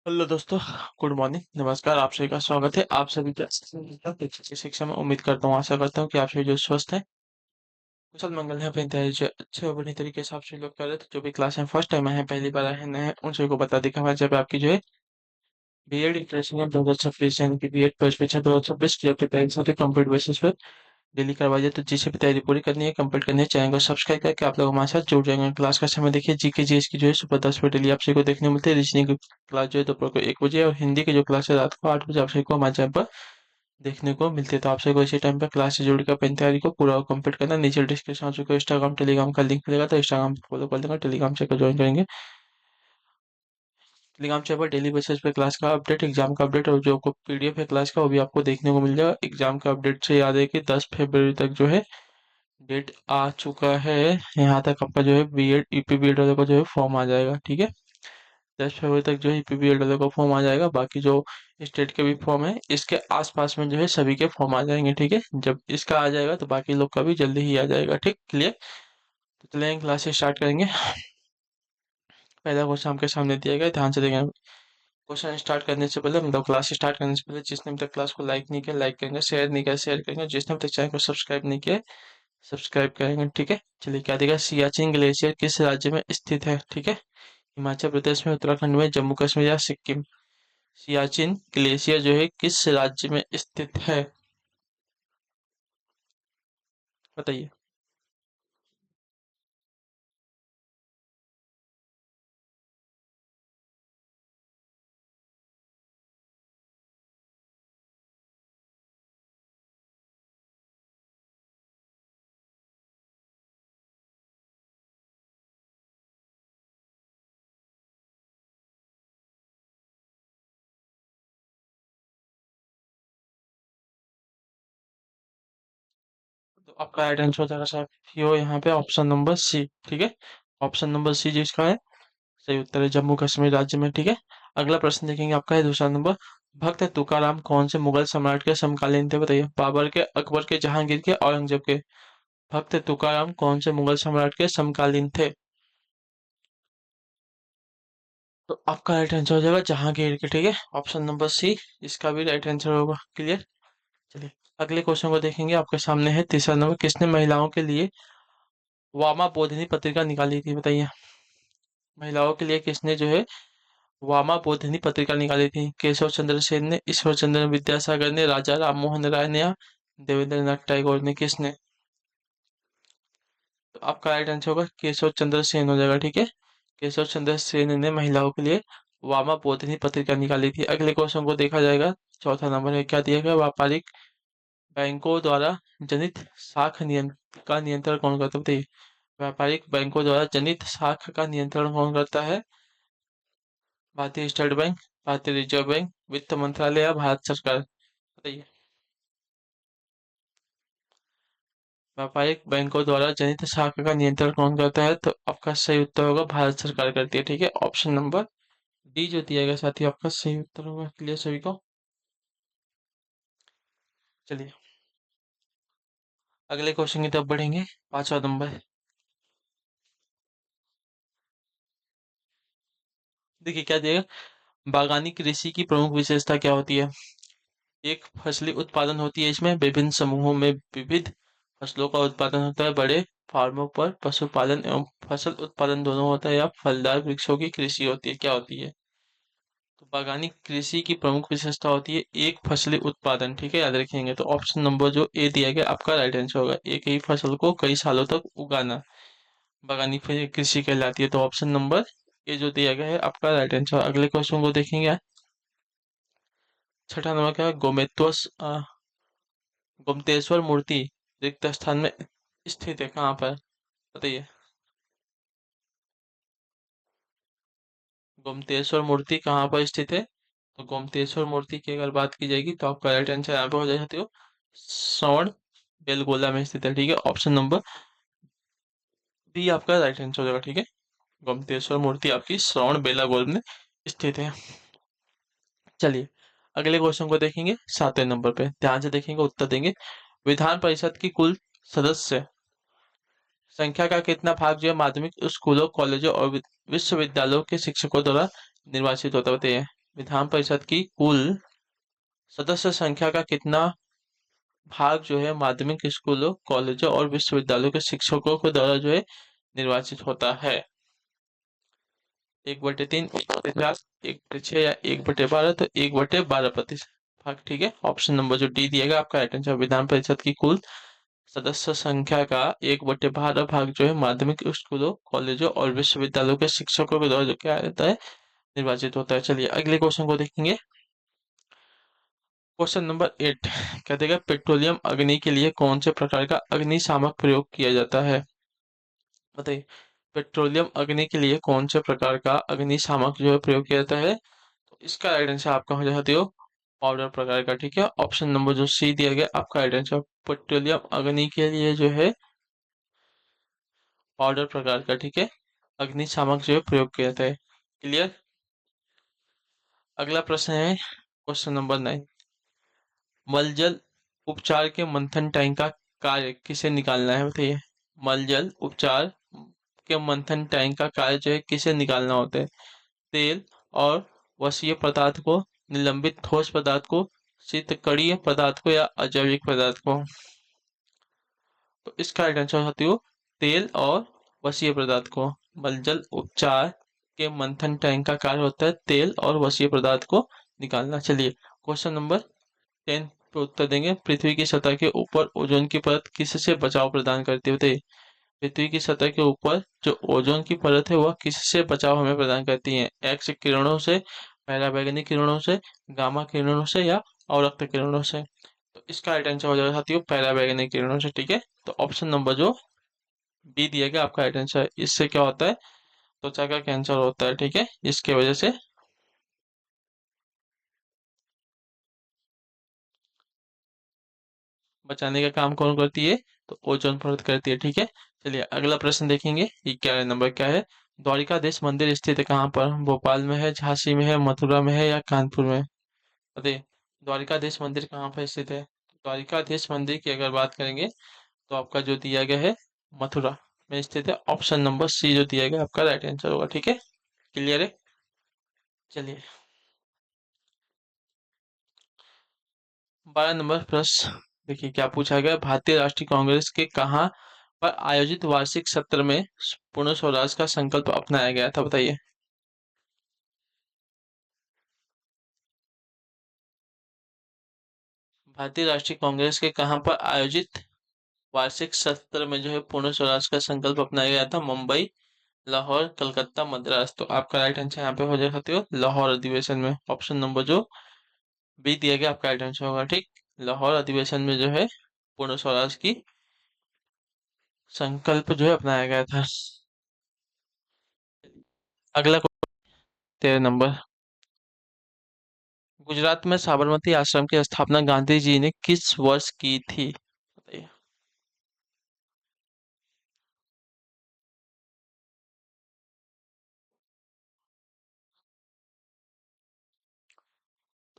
Hello दोस्तों। Good morning, नमस्कार। आप सभी का स्वागत है। आप सभी की शिक्षा में उम्मीद करता हूँ, आशा करता हूँ कि आप सभी जो स्वस्थ हैं, कुशल मंगल हैं, अपनी तैयारी जो अच्छे और बढ़िया तरीके से आप सभी लोग कर रहे थे। जो भी क्लास में फर्स्ट टाइम आए हैं, पहली बार आए हैं, नए हैं, उन सभी को बता दें कि हमारे जब आपकी जो है बीएड इंटरेस्टिंग है 2026 यानी कि बीएड फर्स्ट बैच है 2026 की आपकी तैयारी साथ कंप्लीट बेसिस पर डेली करवाइए। तो जिसे भी तैयारी पूरी करनी है, कंप्लीट करनी है, चैनल को सब्सक्राइब करके आप लोग हमारे साथ जुड़ जाएंगे। क्लास का समय देखिए, जीके जीएस की जो है सुबह 10 बजे डेली आप सभी को देखने को मिलती है। रीजनिंग की क्लास जो है दोपहर को 1 बजे, और हिंदी की जो क्लास है रात को 8 बजे आप सभी को हमारे चैनल पर देखने को मिलती है। तो आप सभी को इसी टाइम पर क्लास से जुड़कर अपनी तैयारी को पूरा कंप्लीट करना। नीचे डिस्क्रिप्शन में आपको इंस्टाग्राम टेलीग्राम का लिंक मिलेगा, तो इंस्टाग्राम फॉलो कर लेंगे, टेलीग्राम से ज्वाइन करेंगे। टेलीग्राम चैनल पर डेली बेसिस पे क्लास का अपडेट, एग्जाम का अपडेट और जो आपको पीडीएफ है क्लास का वो भी आपको देखने को मिल जाएगा। एग्जाम का अपडेट से याद है कि 10 फरवरी तक जो है डेट आ चुका है। यहाँ तक आपका जो है बीएड यूपी बीएड वाले का जो है फॉर्म आ जाएगा। ठीक है, 10 फरवरी तक जो है यूपी बीएड वाले का फॉर्म आ जाएगा। बाकी जो स्टेट के भी फॉर्म है, इसके आसपास में जो है सभी के फॉर्म आ जाएंगे। ठीक है, जब इसका आ जाएगा तो बाकी लोग का भी जल्दी ही आ जाएगा। ठीक, क्लियर। तो चलें क्लास से स्टार्ट करेंगे। पहला क्वेश्चन आपके सामने दिया गया है, ध्यान से देखें। क्वेश्चन स्टार्ट करने से पहले, मतलब क्लास स्टार्ट करने से पहले, जिसने अभी तक क्लास को लाइक नहीं किया लाइक करेंगे, शेयर नहीं किया शेयर करेंगे, जिसने अभी तक चैनल को सब्सक्राइब नहीं किया सब्सक्राइब करेंगे। ठीक है, चलिए क्या देगा। सियाचिन ग्लेशियर किस राज्य में स्थित है? ठीक है, हिमाचल प्रदेश में, उत्तराखंड में, जम्मू कश्मीर या सिक्किम? सियाचिन ग्लेशियर जो है किस राज्य में स्थित है, बताइए। तो आपका राइट आंसर हो जाएगा साथियों यहाँ पे ऑप्शन नंबर सी। ठीक है, ऑप्शन नंबर सी जिसका है सही उत्तर है जम्मू कश्मीर राज्य में। ठीक है, अगला प्रश्न देखेंगे आपका है दूसरा नंबर। भक्त तुकाराम कौन से मुगल सम्राट के समकालीन थे, बताइए। बाबर के, अकबर के, जहांगीर के, औरंगजेब के? भक्त तुकाराम कौन से मुगल सम्राट के समकालीन थे? तो आपका राइट आंसर हो जाएगा जहांगीर के। ठीक है, ऑप्शन नंबर सी इसका भी राइट आंसर होगा। क्लियर। चलिए अगले क्वेश्चन को देखेंगे। आपके सामने है तीसरा नंबर। किसने महिलाओं के लिए वामा बोधिनी पत्रिका निकाली थी, बताइए। महिलाओं के लिए किसने जो है वामा बोधिनी पत्रिका निकाली थी? केशव चंद्र सेन ने, ईश्वर चंद्र विद्यासागर ने, राजा राम मोहन राय ने, या देवेंद्र नाथ टैगोर ने? किसने? तो आपका राइट आंसर होगा केशव चंद्र सेन हो जाएगा। ठीक है, केशव चंद्र सेन ने महिलाओं के लिए वामा बोधिनी पत्रिका निकाली थी। अगले क्वेश्चन को देखा जाएगा। चौथा नंबर है, क्या दिया गया। व्यापारिक बैंकों द्वारा जनित साख नियंत्रण का नियंत्रण कौन करता है, बताइए। व्यापारिक बैंकों द्वारा जनित साख का नियंत्रण कौन करता है? भारतीय स्टेट बैंक, भारतीय रिजर्व बैंक, वित्त मंत्रालय या भारत सरकार? बताइए। व्यापारिक बैंकों द्वारा जनित साख का नियंत्रण कौन करता है? तो आपका सही उत्तर होगा भारत सरकार करती है। ठीक है, ऑप्शन नंबर डी जो दिया गया साथी आपका सही उत्तर होगा। क्लियर सभी को। चलिए अगले क्वेश्चन की तरफ बढ़ेंगे। पांचवा नंबर, देखिए क्या दिएगा। बागानी कृषि की प्रमुख विशेषता क्या होती है? एक फसली उत्पादन होती है, इसमें विभिन्न समूहों में विविध फसलों का उत्पादन होता है। बड़े फार्मों पर पशुपालन एवं फसल उत्पादन दोनों होता है, या फलदार वृक्षों की कृषि होती है, क्या होती है? तो बागानी कृषि की प्रमुख विशेषता होती है एक फसली उत्पादन। ठीक है, याद रखेंगे। तो ऑप्शन नंबर जो ए दिया गया आपका राइट आंसर होगा। एक ही फसल को कई सालों तक उगाना बागानी कृषि कहलाती है। तो ऑप्शन नंबर ए जो दिया गया है आपका राइट आंसर। अगले क्वेश्चन को देखेंगे। छठा नंबर क्या है। गोमतेश्वर मूर्ति रिक्त स्थान में स्थित है, कहाँ पर, बताइए। गोमतेश्वर मूर्ति कहाँ पर स्थित है? तो गोमतेश्वर मूर्ति की अगर बात की जाएगी तो आपका राइट आंसर यहाँ पे हो जाते हो श्रवण बेलगोला में स्थित है। ठीक है, ऑप्शन नंबर बी आपका राइट आंसर हो जाएगा। ठीक है, गोमतेश्वर मूर्ति आपकी श्रवण बेलागोल में स्थित है। चलिए अगले क्वेश्चन को देखेंगे। सातवें नंबर पे ध्यान से देखेंगे, उत्तर देंगे। विधान परिषद की कुल सदस्य संख्या का कितना भाग जो है माध्यमिक स्कूलों, कॉलेजों और विश्वविद्यालयों के शिक्षकों द्वारा निर्वाचित होता है, बताइए। विधान परिषद की कुल सदस्य संख्या का कितना भाग जो है माध्यमिक स्कूलों, कॉलेजों और विश्वविद्यालयों के शिक्षकों के द्वारा जो है निर्वाचित होता है? 1/3, 1/4, 1/6 या 1/12? तो 1/12% भाग, ठीक है। ऑप्शन नंबर जो डी दिएगा आपका राइट आंसर। विधान परिषद की कुल सदस्य संख्या का 1/12 भाग जो है माध्यमिक स्कूलों, कॉलेजों और विश्वविद्यालयों के शिक्षकों के द्वारा जो क्या रहता है निर्वाचित होता है। चलिए अगले क्वेश्चन को देखेंगे। क्वेश्चन नंबर 8 क्या देगा, पेट्रोलियम अग्नि के लिए कौन से प्रकार का अग्निशामक प्रयोग किया जाता है? बताइए, पेट्रोलियम अग्नि के लिए कौन से प्रकार का अग्निशामक जो है प्रयोग किया जाता है? तो इसका राइट आंसर आपका हो जाता है पाउडर प्रकार का, ठीक है। ऑप्शन नंबर जो सी दिया गया आपका राइट आंसर। पेट्रोलियम अग्नि के लिए जो है पाउडर प्रकार का, ठीक है, अग्निशामक जो है प्रयोग किया जाता है। क्लियर। अगला प्रश्न है क्वेश्चन नंबर 9। मलजल उपचार के मंथन टैंक का कार्य किसे निकालना है? बताइए, मलजल उपचार के मंथन टैंक का कार्य जो है किसे निकालना होता है? तेल और वसीय पदार्थ को, निलंबित ठोस पदार्थ को, शीतकणीय पदार्थ को या अजैविक पदार्थ को? तो इसका राइट आंसर होती हो तेल और वसीय पदार्थ को। मलजल उपचार के मंथन टैंक का कार्य होता है तेल और वसीय पदार्थ को निकालना। चलिए क्वेश्चन नंबर 10 पे उत्तर देंगे। पृथ्वी की सतह के ऊपर ओजोन की परत किससे बचाव प्रदान करती है? पृथ्वी की सतह के ऊपर जो ओजोन की परत है वह किससे बचाव हमें प्रदान करती है? एक्स किरणों से, पराबैंगनी किरणों से, गामा किरणों से या अवरक्त किरणों से? तो इसका राइट आंसर हो जाएगा साथियों पराबैंगनी किरणों से, ठीक है। तो ऑप्शन नंबर जो बी दिया गया आपका राइट आंसर। इससे क्या होता है, त्वचा का कैंसर होता है, ठीक है, इसके वजह से। बचाने का काम कौन करती है? तो ओजोन परत करती है, ठीक है। चलिए अगला प्रश्न देखेंगे। ये क्या नंबर क्या है, द्वारिकाधीश मंदिर स्थित है कहाँ पर? भोपाल में है, झांसी में है, मथुरा में है या कानपुर में? बताइए, द्वारिकाधीश मंदिर कहाँ पर स्थित है? द्वारिकाधीश मंदिर की अगर बात करेंगे तो आपका जो दिया गया है मथुरा में स्थित है। ऑप्शन नंबर सी जो दिया गया आपका राइट आंसर होगा, ठीक है। क्लियर है। चलिए 12 नंबर प्रश्न देखिए क्या पूछा गया। भारतीय राष्ट्रीय कांग्रेस के कहाँ पर आयोजित वार्षिक सत्र में पूर्ण स्वराज का संकल्प अपनाया गया था? बताइए। भारतीय राष्ट्रीय कांग्रेस के कहाँ पर आयोजित वार्षिक सत्र में जो है पूर्ण स्वराज का संकल्प अपनाया गया था? मुंबई, लाहौर, कलकत्ता, मद्रास। तो आपका राइट आंसर यहाँ पे हो जाए सकते हो लाहौर अधिवेशन में। ऑप्शन नंबर जो बी दिया गया आपका राइट आंसर होगा, ठीक। लाहौर अधिवेशन में जो है पूर्ण स्वराज की संकल्प जो है अपनाया गया था। अगला 13 नंबर। गुजरात में साबरमती आश्रम की स्थापना गांधी जी ने किस वर्ष की थी? बताइए।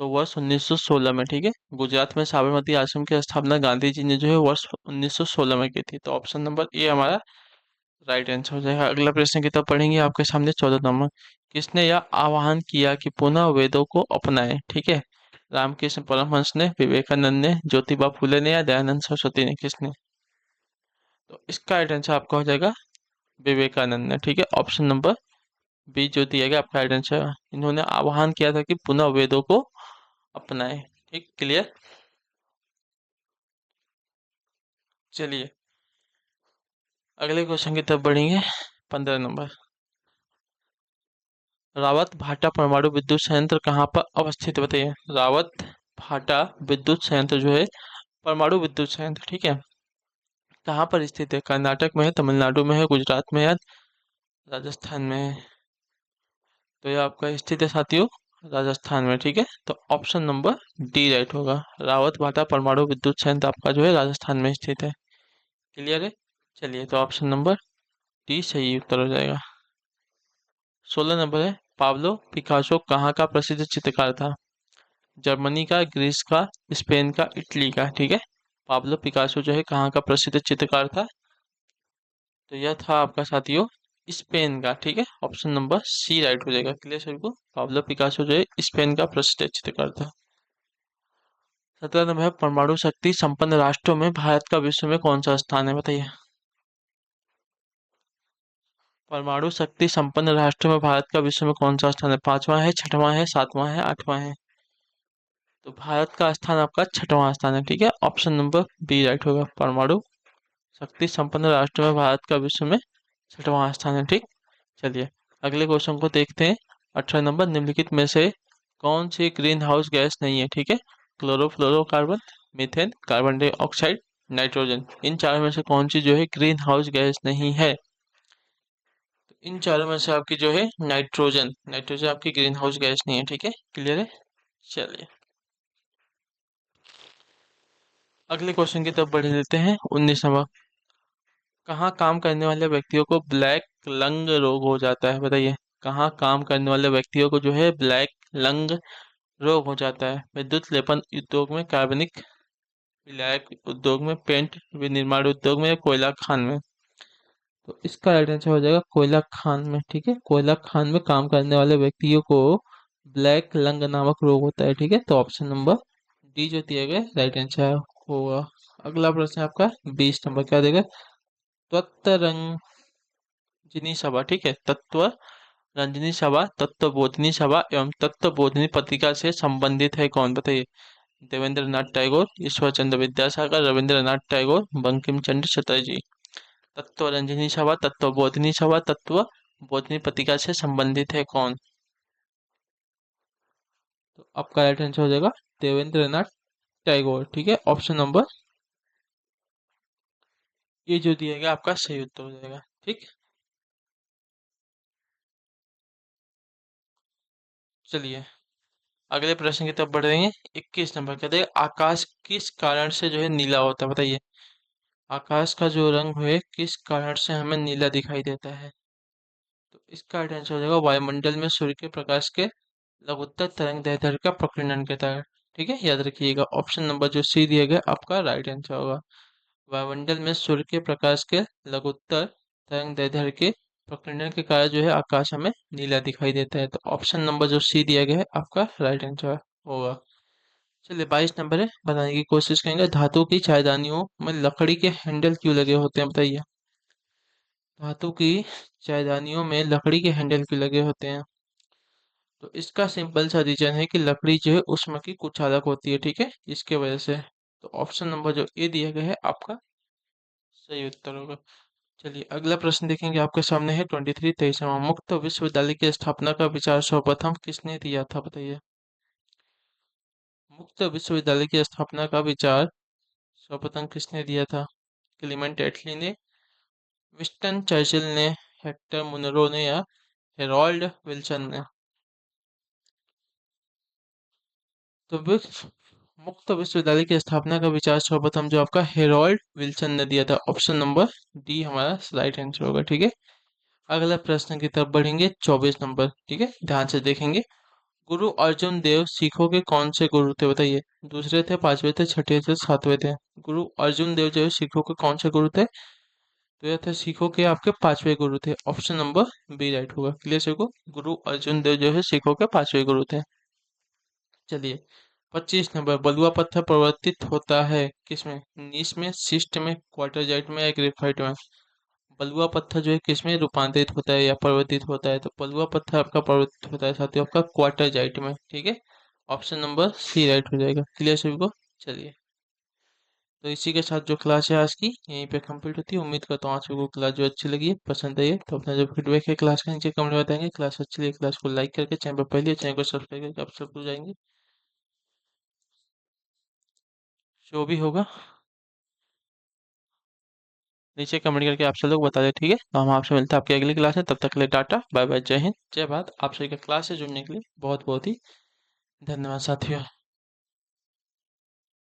तो वर्ष 1916 में, ठीक है। गुजरात में साबरमती आश्रम की स्थापना गांधी जी ने जो है वर्ष 1916 में की थी। तो ऑप्शन नंबर ए हमारा राइट आंसर हो जाएगा। अगला प्रश्न की तरफ पढ़ेंगे आपके सामने 14 नंबर। किसने यह आह्वान किया कि पुनः वेदों को अपनाएं? ठीक है, रामकृष्ण परमहंस ने, विवेकानंद ने, ज्योतिबा फूले ने या दयानंद सरस्वती ने? किसने? तो इसका राइट आंसर आपका हो जाएगा विवेकानंद ने, ठीक है। ऑप्शन नंबर बी जो दिया गया आपका राइट आंसर। इन्होंने आह्वान किया था कि पुनः वेदों को अपनाएं, ठीक। क्लियर। चलिए अगले क्वेश्चन की तरफ बढ़ेंगे। 15 नंबर। रावत भाटा परमाणु विद्युत संयंत्र कहाँ पर अवस्थित है? बताइए। रावत भाटा विद्युत संयंत्र जो है परमाणु विद्युत संयंत्र, ठीक है, कहाँ पर स्थित है? कर्नाटक में है, तमिलनाडु में है, गुजरात में है, राजस्थान में है? तो ये आपका स्थित है साथियों राजस्थान में, ठीक है। तो ऑप्शन नंबर डी राइट होगा। रावत भाटा परमाणु विद्युत संयंत्र आपका जो है राजस्थान में स्थित है। क्लियर है। चलिए तो ऑप्शन नंबर डी सही उत्तर हो जाएगा। 16 नंबर है। पाब्लो पिकासो कहाँ का प्रसिद्ध चित्रकार था? जर्मनी का, ग्रीस का, स्पेन का, इटली का? ठीक है, पाब्लो पिकासो जो है कहाँ का प्रसिद्ध चित्रकार था? तो यह था आपका साथियों स्पेन का, ठीक है, ऑप्शन नंबर सी राइट हो जाएगा। क्लियर सभी को? पाब्लो पिकासो जो है स्पेन का प्रसिद्ध चित्रकार था। 17 नंबर है, परमाणु शक्ति संपन्न राष्ट्रों में भारत का विश्व में कौन सा स्थान है, बताइए। परमाणु शक्ति संपन्न राष्ट्रों में भारत का विश्व में कौन सा स्थान है? पांचवा है, छठवां है, सातवां है, आठवां है? तो भारत का स्थान आपका छठवां स्थान है, ठीक है, ऑप्शन नंबर बी राइट होगा। परमाणु शक्ति संपन्न राष्ट्र में भारत का विश्व में छठवां स्थान है, ठीक। चलिए अगले क्वेश्चन को देखते हैं। 18 नंबर, निम्नलिखित में से कौन सी ग्रीन हाउस गैस नहीं है, ठीक है। Chlorofluorocarbon, methane, carbon dioxide, nitrogen, इन चारों में से कौन सी जो है ग्रीन हाउस गैस नहीं है? तो इन चारों में से आपकी जो है नाइट्रोजन, नाइट्रोजन आपकी ग्रीन हाउस गैस नहीं है, ठीक है। क्लियर है? चलिए अगले क्वेश्चन की तरफ बढ़ लेते हैं। 19 नंबर, कहाँ काम करने वाले व्यक्तियों को ब्लैक लंग रोग हो जाता है, बताइए। कहाँ काम करने वाले व्यक्तियों को जो है ब्लैक लंग रोग हो जाता है? विद्युत लेपन उद्योग में, कार्बनिक विलायक उद्योग में, पेंट विनिर्माण उद्योग में, या कोयला खान में? तो इसका राइट आंसर हो जाएगा कोयला खान में, ठीक है। कोयला खान में काम करने वाले व्यक्तियों को ब्लैक लंग नामक रोग होता है, ठीक है। तो ऑप्शन नंबर डी जो दिया गया राइट आंसर होगा। अगला प्रश्न है आपका 20 नंबर, क्या देगा? त्वत्त रंजनी सभा, ठीक है, तत्व रंजनी सभा, तत्वबोधिनी सभा एवं तत्वबोधिनी पत्रिका से संबंधित है कौन, बताइए। देवेंद्र नाथ टैगोर, ईश्वर चंद्र विद्यासागर, रविंद्रनाथ टैगोर, बंकिम चंद्र चटर्जी? तत्व रंजनी सभा, तत्वबोधिनी सभा, तत्व बोधिनी पत्रिका से संबंधित है कौन? तो आपका राइट आंसर हो जाएगा देवेंद्र नाथ टैगोर, ठीक है, ऑप्शन नंबर ये जो दिया गया आपका सही उत्तर हो जाएगा, ठीक। चलिए अगले प्रश्न की तरफ बढ़ रहे हैं। 21 नंबर कहते हैं, आकाश किस कारण से जो है नीला होता है, बताइए। आकाश का जो रंग है किस कारण से हमें नीला दिखाई देता है? तो इसका राइट आंसर हो जाएगा वायुमंडल में सूर्य के प्रकाश के लघुत्तर तरंग दैर्ध्य का प्रकीर्णन के कारण, ठीक है, याद रखिएगा। ऑप्शन नंबर जो सी दिया गया आपका राइट आंसर होगा। वायुमंडल में सूर्य के प्रकाश के लघुत्तर तरंग दैर्ध्य के प्रकीर्णन के कारण जो है आकाश हमें नीला दिखाई देता है। तो ऑप्शन नंबर जो सी दिया गया है आपका राइट आंसर होगा। चलिए 22 नंबर है, बताने की कोशिश करेंगे। धातु की चायदानियों में लकड़ी के हैंडल क्यों लगे होते हैं, बताइए। धातु की चायदानियों में लकड़ी के हैंडल क्यों लगे होते हैं? तो इसका सिंपल सा रीजन है कि लकड़ी जो है उसमें की कुछ अलग होती है, ठीक है, इसके वजह से। तो ऑप्शन नंबर जो ए दिया गया है आपका सही उत्तर होगा। चलिए अगला प्रश्न देखेंगे, आपके सामने है 23 23वां, मुक्त विश्वविद्यालय की स्थापना का विचार सर्वप्रथम किसने दिया था, बताइए। मुक्त विश्वविद्यालय की स्थापना का विचार सर्वप्रथम किसने दिया था? क्लीमेंट एटली ने, विंस्टन चर्चिल ने, हेक्टर मुनरो ने, या हेरोल्ड विल्सन ने? तो मुक्त विश्वविद्यालय की स्थापना का विचार सर्वप्रथम जो आपका हेरोल्ड विल्सन ने दिया था। ऑप्शन नंबर डी हमारा राइट आंसर होगा, ठीक है। अगला प्रश्न की तरफ बढ़ेंगे 24 नंबर, ठीक है, ध्यान से देखेंगे। गुरु अर्जुन देव सिखों के कौन से गुरु थे, बताइए। दूसरे थे, पांचवे थे, छठे थे, सातवें थे? गुरु अर्जुन देव जो है सिखों के कौन से गुरु थे? तो यह थे सिखों के आपके पांचवे गुरु थे, ऑप्शन नंबर बी राइट होगा। क्लियर सभी को? गुरु अर्जुन देव जो है सिखों के पांचवे गुरु थे। चलिए 25 नंबर, बलुआ पत्थर परिवर्तित होता है किसमें? नीस में, सिस्ट में, क्वार्टरजाइट में, या ग्रेफाइट में? बलुआ पत्थर जो है किसमें रूपांतरित होता है या परिवर्तित होता है? तो बलुआ पत्थर आपका परिवर्तित होता है साथियों आपका क्वार्टरजाइट में, ठीक है, ऑप्शन नंबर सी राइट हो जाएगा। क्लियर सभी को? चलिए तो इसी के साथ जो क्लास है आज की यहीं पे कंप्लीट होती है। उम्मीद करता हूँ आज को क्लास जो अच्छी लगी है, पसंद आई है, तो अपना जो फीडबैक है क्लास का नीचे कमेंट में बताएंगे। क्लास अच्छी लगी क्लास को लाइक करके, चैनल पर पहले चैनल को सब्सक्राइब करके आप सब जाएंगे जो भी होगा नीचे कमेंट करके आप सब लोग बता दें, ठीक है। तो हम आपसे मिलते हैं आपकी अगली क्लास में, तब तक के लिए टाटा बाय बाय, जय हिंद जय भारत। आप सभी का क्लास से जुड़ने के लिए बहुत बहुत ही धन्यवाद साथियों।